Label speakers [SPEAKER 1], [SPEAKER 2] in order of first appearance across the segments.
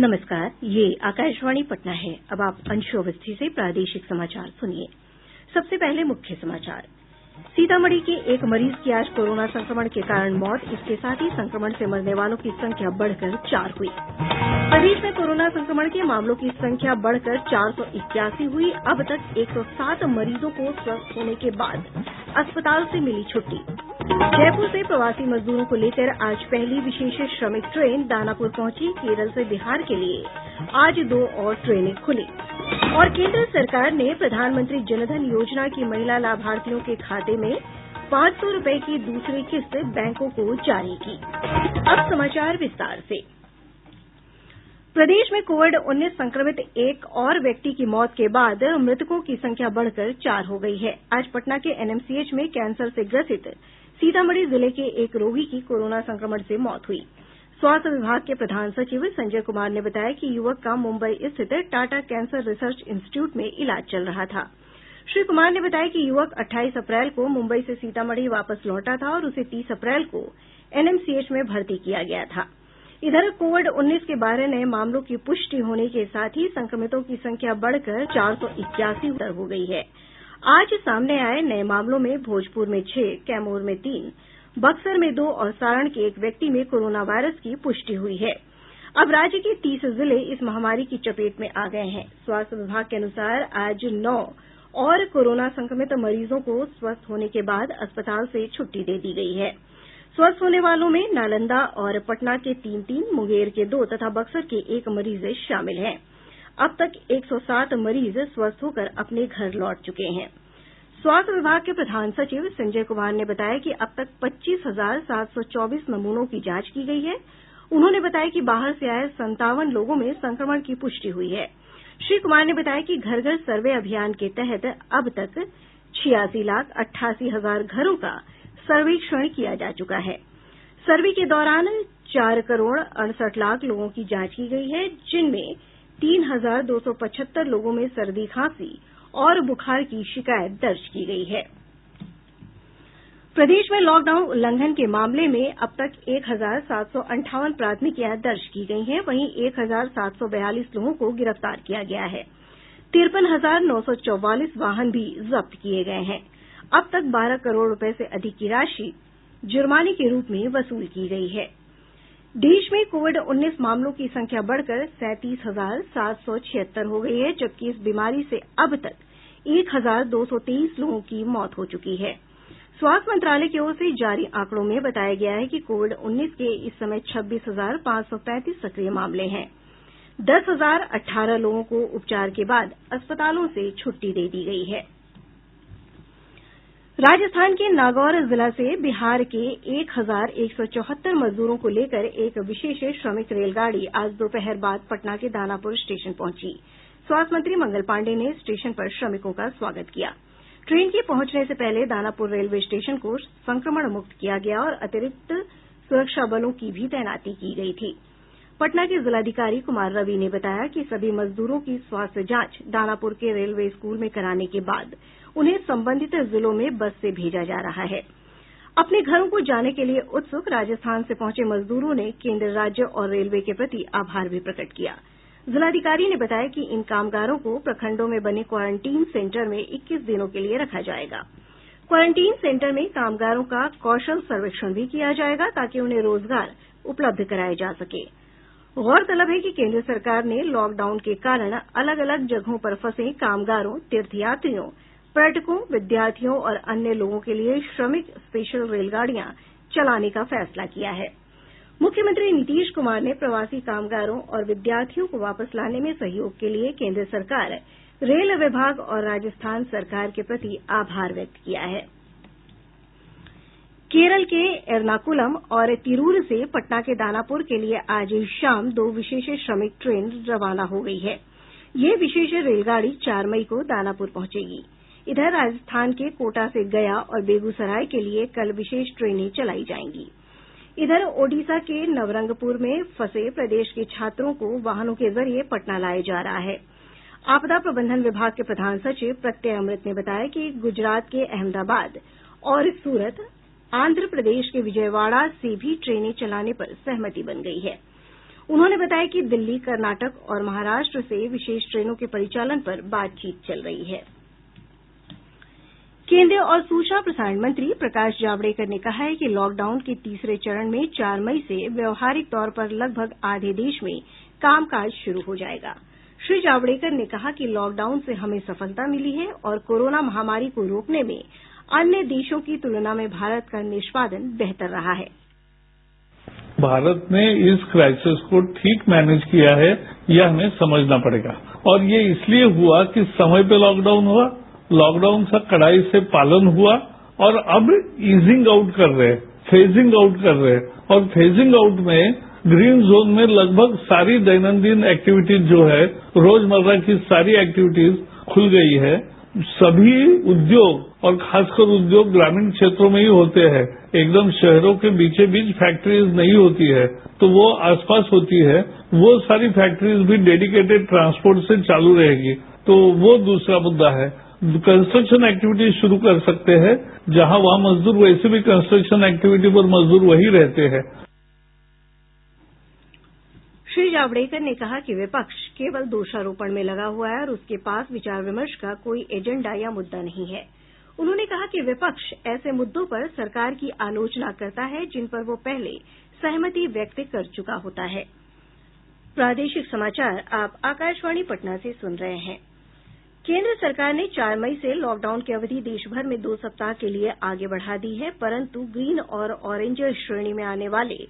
[SPEAKER 1] नमस्कार, ये आकाशवाणी पटना है। अब आप अंशु अवस्थी से प्रादेशिक समाचार सुनिए। सबसे पहले मुख्य समाचार। सीतामढ़ी के एक मरीज की आज कोरोना संक्रमण के कारण मौत, इसके साथ ही संक्रमण से मरने वालों की संख्या बढ़कर 4 हुई। प्रदेश में कोरोना संक्रमण के मामलों की संख्या बढ़कर 481 हुई। अब तक 107 मरीजों को स्वस्थ होने के बाद अस्पताल से मिली छुट्टी। जयपुर से प्रवासी मजदूरों को लेकर आज पहली विशेष श्रमिक ट्रेन दानापुर पहुंची। केरल से बिहार के लिए आज 2 और ट्रेनें खुली। और केंद्र सरकार ने प्रधानमंत्री जनधन योजना की महिला लाभार्थियों के खाते में 500 रुपये की दूसरी किस्त बैंकों को जारी की। अब समाचार विस्तार से। प्रदेश में कोविड-19 संक्रमित एक और व्यक्ति की मौत के बाद मृतकों की संख्या बढ़कर 4 हो गई है। आज पटना के एनएमसीएच में कैंसर से ग्रसित सीतामढ़ी जिले के एक रोगी की कोरोना संक्रमण से मौत हुई। स्वास्थ्य विभाग के प्रधान सचिव संजय कुमार ने बताया कि युवक का मुंबई स्थित टाटा कैंसर रिसर्च इंस्टीट्यूट में इलाज चल रहा था। श्री कुमार ने बताया कि युवक 28 अप्रैल को मुंबई से सीतामढ़ी वापस लौटा था और उसे 30 अप्रैल को एनएमसीएच में भर्ती किया गया था। इधर कोविड-19 के 12 नये मामलों की पुष्टि होने के साथ ही संक्रमितों की संख्या बढ़कर 481 हो गई है। आज सामने आये नये मामलों में भोजपुर में 6, कैमूर में 3, बक्सर में 2 और सारण के एक व्यक्ति में कोरोना वायरस की पुष्टि हुई है। अब राज्य के 30 जिले इस महामारी की चपेट में आ गये हैं। स्वास्थ्य विभाग के अनुसार आज 9 और कोरोना संक्रमित मरीजों को स्वस्थ होने के बाद अस्पताल से छुट्टी दे दी गयी है। स्वस्थ होने वालों में नालंदा और पटना के 3-3, मुंगेर के 2 तथा बक्सर के 1 मरीज शामिल हैं। अब तक 107 मरीज स्वस्थ होकर अपने घर लौट चुके हैं। स्वास्थ्य विभाग के प्रधान सचिव संजय कुमार ने बताया कि अब तक 25,724 नमूनों की जांच की गई है। उन्होंने बताया कि बाहर से आये 57 लोगों में संक्रमण की पुष्टि हुई है। श्री कुमार ने बताया कि घर घर सर्वे अभियान के तहत अब तक 86,88,000 घरों का सर्वेक्षण किया जा चुका है। सर्वे के दौरान 4 करोड़ 68 लाख लोगों की जांच की गई है, जिनमें 3,275 लोगों में सर्दी, खांसी और बुखार की शिकायत दर्ज की गई है। प्रदेश में लॉकडाउन उल्लंघन के मामले में अब तक 1,758 प्राथमिकियां दर्ज की गई हैं। वहीं 1,742 लोगों को गिरफ्तार किया गया है। 53,944 वाहन भी जब्त किए गए हैं। अब तक 12 करोड़ रुपए से अधिक की राशि जुर्माने के रूप में वसूल की गई है। देश में कोविड-19 मामलों की संख्या बढ़कर 37,776 हो गई है, जबकि इस बीमारी से अब तक 1,223 लोगों की मौत हो चुकी है। स्वास्थ्य मंत्रालय की ओर से जारी आंकड़ों में बताया गया है कि कोविड-19 के इस समय 26,535 सक्रिय मामले हैं। 10,018 लोगों को उपचार के बाद अस्पतालों से छुट्टी दे दी गई है। राजस्थान के नागौर जिला से बिहार के 1,174 मजदूरों को लेकर एक विशेष श्रमिक रेलगाड़ी आज दोपहर बाद पटना के दानापुर स्टेशन पहुंची। स्वास्थ्य मंत्री मंगल पांडेय ने स्टेशन पर श्रमिकों का स्वागत किया। ट्रेन के पहुंचने से पहले दानापुर रेलवे स्टेशन को संक्रमण मुक्त किया गया और अतिरिक्त सुरक्षा बलों की भी तैनाती की गई थी। पटना के जिलाधिकारी कुमार रवि ने बताया कि सभी मजदूरों की स्वास्थ्य जांच दानापुर के रेलवे स्कूल में कराने के बाद उन्हें संबंधित जिलों में बस से भेजा जा रहा है। अपने घरों को जाने के लिए उत्सुक राजस्थान से पहुंचे मजदूरों ने केंद्र, राज्य और रेलवे के प्रति आभार भी प्रकट किया। जिलाधिकारी ने बताया कि इन कामगारों को प्रखंडों में बने क्वारंटीन सेंटर में 21 दिनों के लिए रखा जाएगा। क्वारंटीन सेंटर में कामगारों का कौशल सर्वेक्षण भी किया जाएगा ताकि उन्हें रोजगार उपलब्ध कराया जा सके। गौरतलब है कि केंद्र सरकार ने लॉकडाउन के कारण अलग अलग जगहों पर फंसे कामगारों, तीर्थयात्रियों, पर्यटकों, विद्यार्थियों और अन्य लोगों के लिए श्रमिक स्पेशल रेलगाड़ियां चलाने का फैसला किया है। मुख्यमंत्री नीतीश कुमार ने प्रवासी कामगारों और विद्यार्थियों को वापस लाने में सहयोग के लिए केंद्र सरकार, रेल विभाग और राजस्थान सरकार के प्रति आभार व्यक्त किया है। केरल के एर्नाकुलम और तिरूर से पटना के दानापुर के लिए आज शाम 2 विशेष श्रमिक ट्रेन रवाना हो गई है। ये विशेष रेलगाड़ी 4 मई को दानापुर पहुंचेगी। इधर राजस्थान के कोटा से गया और बेगूसराय के लिए कल विशेष ट्रेनें चलाई जाएंगी। इधर ओडिशा के नवरंगपुर में फंसे प्रदेश के छात्रों को वाहनों के जरिए पटना लाया जा रहा है। आपदा प्रबंधन विभाग के प्रधान सचिव प्रत्यय अमृत ने बताया कि गुजरात के अहमदाबाद और सूरत, आंध्र प्रदेश के विजयवाड़ा से भी ट्रेनें चलाने पर सहमति बन गई है। उन्होंने बताया कि दिल्ली, कर्नाटक और महाराष्ट्र से विशेष ट्रेनों के परिचालन पर बातचीत चल रही है। केंद्रीय और सूचना प्रसारण मंत्री प्रकाश जावड़ेकर ने कहा है कि लॉकडाउन के तीसरे चरण में 4 मई से व्यावहारिक तौर पर लगभग आधे देश में कामकाज शुरू हो जाएगा। श्री जावड़ेकर ने कहा कि लॉकडाउन से हमें सफलता मिली है और कोरोना महामारी को रोकने में अन्य देशों की तुलना में भारत का निष्पादन बेहतर रहा है।
[SPEAKER 2] भारत ने इस क्राइसिस को ठीक मैनेज किया है, यह हमें समझना पड़ेगा। और ये इसलिए हुआ कि समय पे लॉकडाउन हुआ, लॉकडाउन का कड़ाई से पालन हुआ और अब ईजिंग आउट कर रहे हैं, फेजिंग आउट कर रहे हैं। और फेजिंग आउट में ग्रीन जोन में लगभग सारी दैनंदिन एक्टिविटीज जो है, रोजमर्रा की सारी एक्टिविटीज खुल गई है। सभी उद्योग और खासकर उद्योग ग्रामीण क्षेत्रों में ही होते हैं, एकदम शहरों के बीचे बीच फैक्ट्रीज नहीं होती है, तो वो आसपास होती है। वो सारी फैक्ट्रीज भी डेडिकेटेड ट्रांसपोर्ट से चालू रहेगी। तो वो दूसरा मुद्दा है। कंस्ट्रक्शन एक्टिविटीज शुरू कर सकते हैं, जहां वहां मजदूर, वैसे भी कंस्ट्रक्शन एक्टिविटी पर मजदूर वही रहते हैं।
[SPEAKER 1] श्री जावड़ेकर ने कहा कि विपक्ष केवल दोषारोपण में लगा हुआ है और उसके पास विचार विमर्श का कोई एजेंडा या मुद्दा नहीं है। उन्होंने कहा कि विपक्ष ऐसे मुद्दों पर सरकार की आलोचना करता है जिन पर वो पहले सहमति व्यक्त कर चुका होता है। प्रादेशिक समाचार आप आकाशवाणी पटना से सुन रहे हैं। केंद्र सरकार ने 4 मई से लॉकडाउन की अवधि देशभर में 2 सप्ताह के लिए आगे बढ़ा दी है, परंतु ग्रीन और ऑरेंज श्रेणी में आने वाले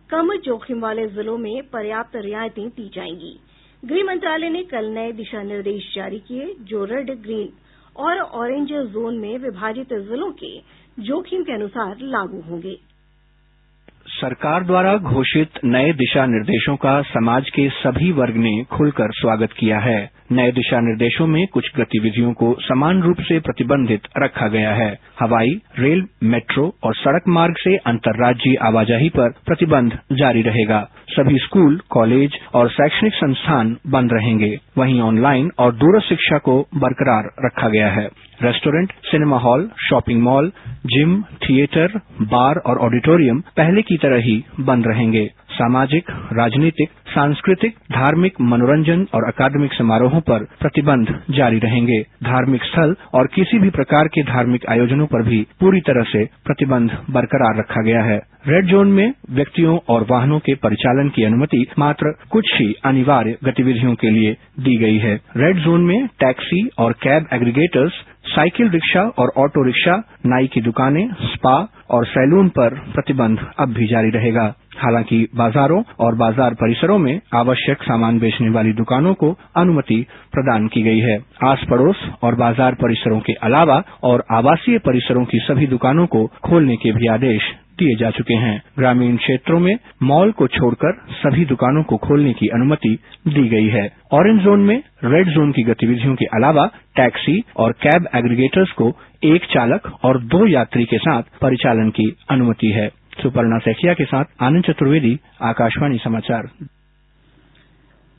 [SPEAKER 1] कम जोखिम वाले जिलों में पर्याप्त रियायतें दी जाएंगी। गृह मंत्रालय ने कल नए दिशा निर्देश जारी किए, जो रेड, ग्रीन और ऑरेंज जोन में विभाजित जिलों के जोखिम के अनुसार लागू होंगे।
[SPEAKER 3] सरकार द्वारा घोषित नए दिशा निर्देशों का समाज के सभी वर्ग ने खुलकर स्वागत किया है। नए दिशा निर्देशों में कुछ गतिविधियों को समान रूप से प्रतिबंधित रखा गया है। हवाई, रेल, मेट्रो और सड़क मार्ग से अंतर्राज्यीय आवाजाही पर प्रतिबंध जारी रहेगा। सभी स्कूल, कॉलेज और शैक्षणिक संस्थान बंद रहेंगे। वहीं ऑनलाइन और दूरस्थ शिक्षा को बरकरार रखा गया है। Restaurant, cinema hall, shopping mall, gym, theatre, bar और ऑडिटोरियम पहले की तरह ही बंद रहेंगे। सामाजिक, राजनीतिक, सांस्कृतिक, धार्मिक, मनोरंजन और अकादमिक समारोहों पर प्रतिबंध जारी रहेंगे। धार्मिक स्थल और किसी भी प्रकार के धार्मिक आयोजनों पर भी पूरी तरह से प्रतिबंध बरकरार रखा गया है। रेड जोन में व्यक्तियों और वाहनों के परिचालन की अनुमति मात्र कुछ ही अनिवार्य गतिविधियों के लिए दी गई है। रेड जोन में टैक्सी और कैब एग्रीगेटर्स, साइकिल रिक्शा और ऑटो रिक्शा, नाई की दुकानें, स्पा और सैलून पर प्रतिबंध अब भी जारी रहेगा। हालांकि बाजारों और बाजार परिसरों में आवश्यक सामान बेचने वाली दुकानों को अनुमति प्रदान की गई है। आस पड़ोस और बाजार परिसरों के अलावा और आवासीय परिसरों की सभी दुकानों को खोलने के भी आदेश दिए जा चुके हैं। ग्रामीण क्षेत्रों में मॉल को छोड़कर सभी दुकानों को खोलने की अनुमति दी गई है। ऑरेंज जोन में रेड जोन की गतिविधियों के अलावा टैक्सी और कैब एग्रीगेटर्स को एक चालक और 2 यात्री के साथ परिचालन की अनुमति है। सुपर्णा सैकिया के साथ आनंद चतुर्वेदी, आकाशवाणी समाचार।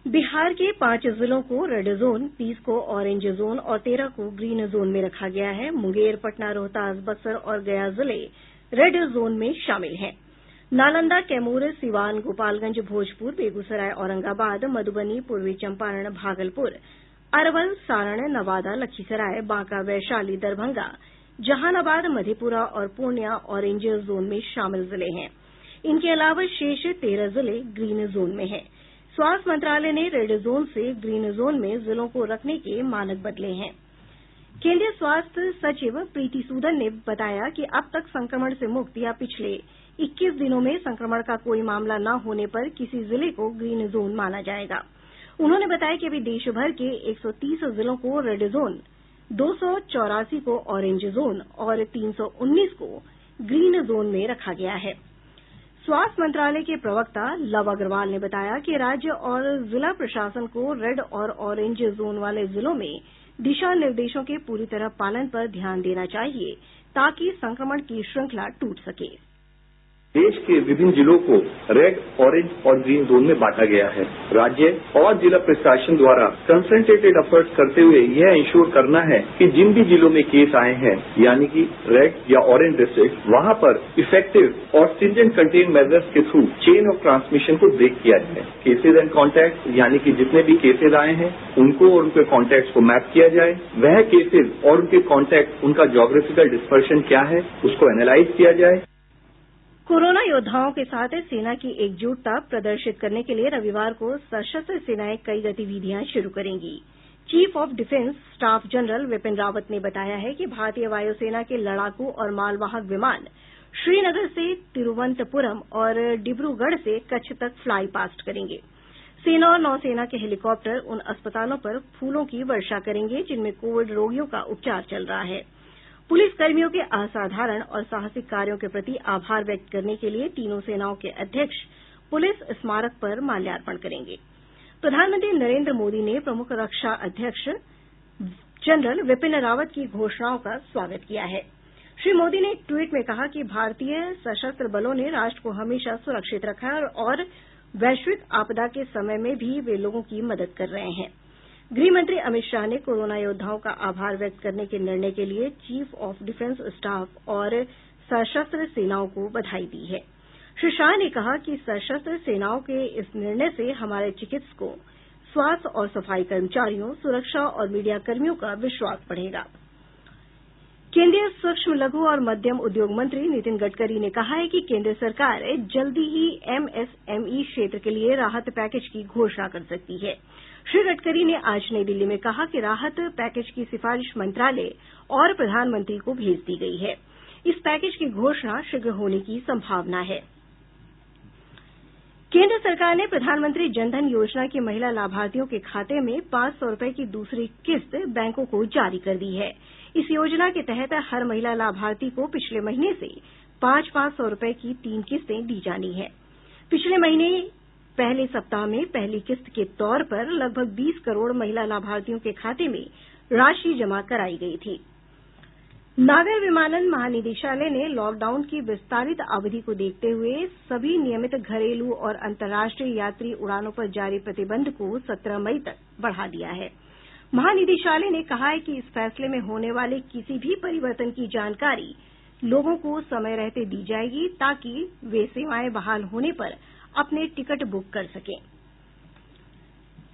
[SPEAKER 1] बिहार के 5 जिलों को रेड जोन, 30 को ऑरेंज जोन और 13 को ग्रीन जोन में रखा गया है। मुंगेर, पटना, रोहतास, बक्सर और गया जिले रेड जोन में शामिल हैं। नालंदा, कैमूर, सिवान, गोपालगंज, भोजपुर, बेगूसराय, औरंगाबाद, मधुबनी, पूर्वी चंपारण, भागलपुर, अरवल, सारण, नवादा, लखीसराय, बांका, वैशाली, दरभंगा, जहानाबाद, मधेपुरा और पूर्णिया ऑरेंज जोन में शामिल जिले हैं। इनके अलावा शेष 13 जिले ग्रीन जोन में हैं। स्वास्थ्य मंत्रालय ने रेड जोन से ग्रीन जोन में जिलों को रखने के मानक बदले हैं। केंद्रीय स्वास्थ्य सचिव प्रीति सूदन ने बताया कि अब तक संक्रमण से मुक्त या पिछले 21 दिनों में संक्रमण का कोई मामला न होने पर किसी जिले को ग्रीन जोन माना जाएगा। उन्होंने बताया कि अभी देश भर के 130 जिलों को रेड जोन, 284 को ऑरेंज जोन और 319 को ग्रीन जोन में रखा गया है। स्वास्थ्य मंत्रालय के प्रवक्ता लव अग्रवाल ने बताया कि राज्य और जिला प्रशासन को रेड और ऑरेंज जोन वाले जिलों में दिशा निर्देशों के पूरी तरह पालन पर ध्यान देना चाहिए ताकि संक्रमण की श्रृंखला टूट सके।
[SPEAKER 4] देश के विभिन्न जिलों को रेड, ऑरेंज और ग्रीन जोन में बांटा गया है। राज्य और जिला प्रशासन द्वारा कंसंट्रेटेड एफर्ट्स करते हुए यह इंश्योर करना है कि जिन भी जिलों में केस आए हैं, यानी कि रेड या ऑरेंज डिस्ट्रिक्ट, वहां पर इफेक्टिव और स्ट्रिंजेंट कंटेन मेजर्स के थ्रू चेन ऑफ ट्रांसमिशन को ब्रेक किया जाए। केसेज एंड कॉन्टैक्ट, यानी कि जितने भी केसेज आए हैं उनको और उनके कॉन्टैक्ट्स को मैप किया जाए। वह केसेज और उनके कॉन्टैक्ट, उनका ज्योग्राफिकल डिस्पर्शन क्या है, उसको एनालाइज किया जाए।
[SPEAKER 1] कोरोना योद्धाओं के साथ सेना की एकजुटता प्रदर्शित करने के लिए रविवार को सशस्त्र सेनाएं कई गतिविधियां शुरू करेंगी। Chief of defence staff general Vipin Rawat ने बताया है कि भारतीय वायुसेना के लड़ाकू और मालवाहक विमान श्रीनगर से तिरुवनंतपुरम और डिब्रूगढ़ से कच्छ तक फ्लाई पास्ट करेंगे। सेना और नौसेना के हेलीकॉप्टर उन अस्पतालों पर फूलों की वर्षा करेंगे जिनमें कोविड रोगियों का उपचार चल रहा है। पुलिस कर्मियों के असाधारण और साहसिक कार्यों के प्रति आभार व्यक्त करने के लिए तीनों सेनाओं के अध्यक्ष पुलिस स्मारक पर माल्यार्पण करेंगे। प्रधानमंत्री नरेंद्र मोदी ने प्रमुख रक्षा अध्यक्ष जनरल विपिन रावत की घोषणाओं का स्वागत किया है। श्री मोदी ने एक ट्वीट में कहा कि भारतीय सशस्त्र बलों ने राष्ट्र को हमेशा सुरक्षित रखा है और वैश्विक आपदा के समय में भी वे लोगों की मदद कर रहे हैं। गृह मंत्री अमित शाह ने कोरोना योद्धाओं का आभार व्यक्त करने के निर्णय के लिए चीफ ऑफ डिफेंस स्टाफ और सशस्त्र सेनाओं को बधाई दी है। श्री शाह ने कहा कि सशस्त्र सेनाओं के इस निर्णय से हमारे चिकित्सकों, स्वास्थ्य और सफाई कर्मचारियों, सुरक्षा और मीडिया कर्मियों का विश्वास बढ़ेगा। केंद्रीय सूक्ष्म, लघु और मध्यम उद्योग मंत्री नितिन गडकरी ने कहा है कि केंद्र सरकार जल्दी ही एमएसएमई क्षेत्र के लिए राहत पैकेज की घोषणा कर सकती है। श्री गडकरी ने आज नई दिल्ली में कहा कि राहत पैकेज की सिफारिश मंत्रालय और प्रधानमंत्री को भेज दी गई है। इस पैकेज की घोषणा शीघ्र होने की संभावना है। केंद्र सरकार ने प्रधानमंत्री जनधन योजना की महिला लाभार्थियों के खाते में 500 रुपये की दूसरी किस्त बैंकों को जारी कर दी है। इस योजना के तहत हर महिला लाभार्थी को पिछले महीने से 500 रुपये की 3 किस्तें दी जानी है। पिछले महीने पहले सप्ताह में पहली किस्त के तौर पर लगभग 20 करोड़ महिला लाभार्थियों के खाते में राशि जमा कराई गई थी। नागर विमानन महानिदेशालय ने लॉकडाउन की विस्तारित अवधि को देखते हुए सभी नियमित घरेलू और अंतर्राष्ट्रीय यात्री उड़ानों पर जारी प्रतिबंध को 17 मई तक बढ़ा दिया है। महानिदेशालय ने कहा है कि इस फैसले में होने वाले किसी भी परिवर्तन की जानकारी लोगों को समय रहते दी जाएगी ताकि वे सेवाएं बहाल होने पर अपने टिकट बुक कर सकें।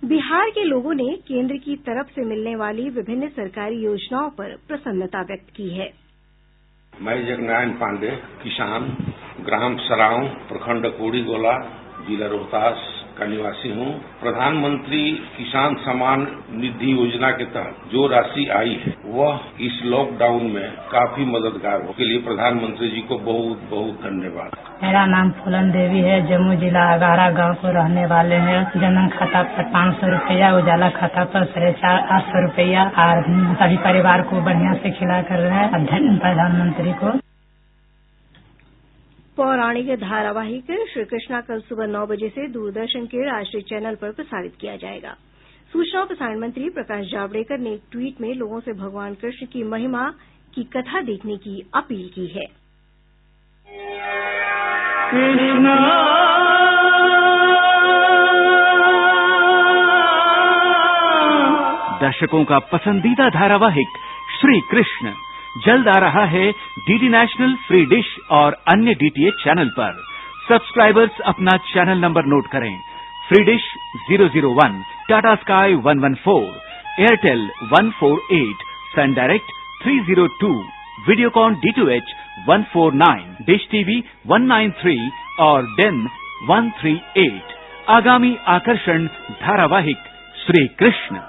[SPEAKER 1] बिहार के लोगों ने केंद्र की तरफ से मिलने वाली विभिन्न सरकारी योजनाओं पर प्रसन्नता व्यक्त की है।
[SPEAKER 5] मैं जगनारायण पांडे, किसान, ग्राम सराव, प्रखंड कोड़ीगोला, जिला रोहतास का निवासी हूँ। प्रधानमंत्री किसान सम्मान निधि योजना के तहत जो राशि आई है वह इस लॉकडाउन में काफी मददगार हो। के लिए प्रधानमंत्री जी को बहुत बहुत धन्यवाद।
[SPEAKER 6] मेरा नाम फूलन देवी है, जम्मू जिला अगारा गांव को रहने वाले हैं। जनधन खाता पर 500 रुपया, उजाला खाता पर 850 रुपया और सभी परिवार को बढ़िया से खिला कर रहे हैं। प्रधानमंत्री को
[SPEAKER 1] पौराणिक धारावाहिक श्री कृष्णा कल सुबह 9 बजे से दूरदर्शन के राष्ट्रीय चैनल पर प्रसारित किया जाएगा। सूचना और प्रसारण मंत्री प्रकाश जावड़ेकर ने एक ट्वीट में लोगों से भगवान कृष्ण की महिमा की कथा देखने की अपील की है।
[SPEAKER 3] दर्शकों का पसंदीदा धारावाहिक श्री कृष्ण जल्द आ रहा है डीडी नेशनल, फ्री डिश और अन्य डीटीएच चैनल पर। सब्सक्राइबर्स अपना चैनल नंबर नोट करें। Free Dish 001, Tata Sky 114, Airtel 148, Sun Direct 302, Videocon D2H 149, Dish TV 193 और डेन 138। आगामी आकर्षण धारावाहिक श्री कृष्ण।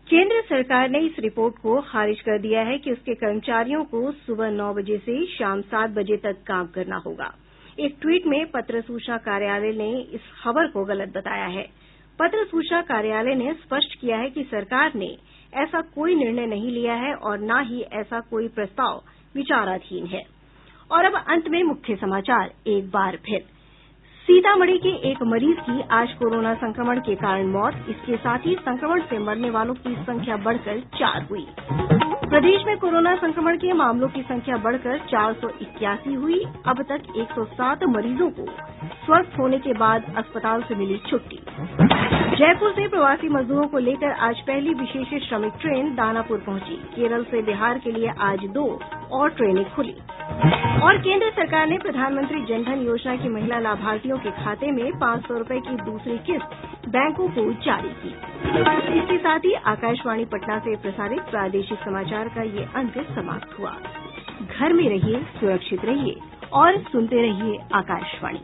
[SPEAKER 1] केंद्र सरकार ने इस रिपोर्ट को खारिज कर दिया है कि उसके कर्मचारियों को सुबह 9 बजे से शाम 7 बजे तक काम करना होगा। एक ट्वीट में पत्र सूचना कार्यालय ने इस खबर को गलत बताया है। पत्र सूचना कार्यालय ने स्पष्ट किया है कि सरकार ने ऐसा कोई निर्णय नहीं लिया है और न ही ऐसा कोई प्रस्ताव विचाराधीन है। और अब अंत में मुख्य समाचार एक बार फिर। सीतामढ़ी के एक मरीज की आज कोरोना संक्रमण के कारण मौत। इसके साथ ही संक्रमण से मरने वालों की संख्या बढ़कर 4 हुई। प्रदेश में कोरोना संक्रमण के मामलों की संख्या बढ़कर 481 हुई। अब तक 107 मरीजों को स्वस्थ होने के बाद अस्पताल से मिली छुट्टी। जयपुर से प्रवासी मजदूरों को लेकर आज पहली विशेष श्रमिक ट्रेन दानापुर पहुंची। केरल से बिहार के लिए आज 2 और ट्रेनें खुली। और केंद्र सरकार ने प्रधानमंत्री जनधन योजना की महिला लाभार्थियों के खाते में 500 रुपए की दूसरी किस्त बैंकों को जारी की। इसके साथ ही आकाशवाणी पटना से प्रसारित प्रादेशिक समाचार का ये अंक समाप्त हुआ। घर में रहिए, सुरक्षित रहिए और सुनते रहिए आकाशवाणी।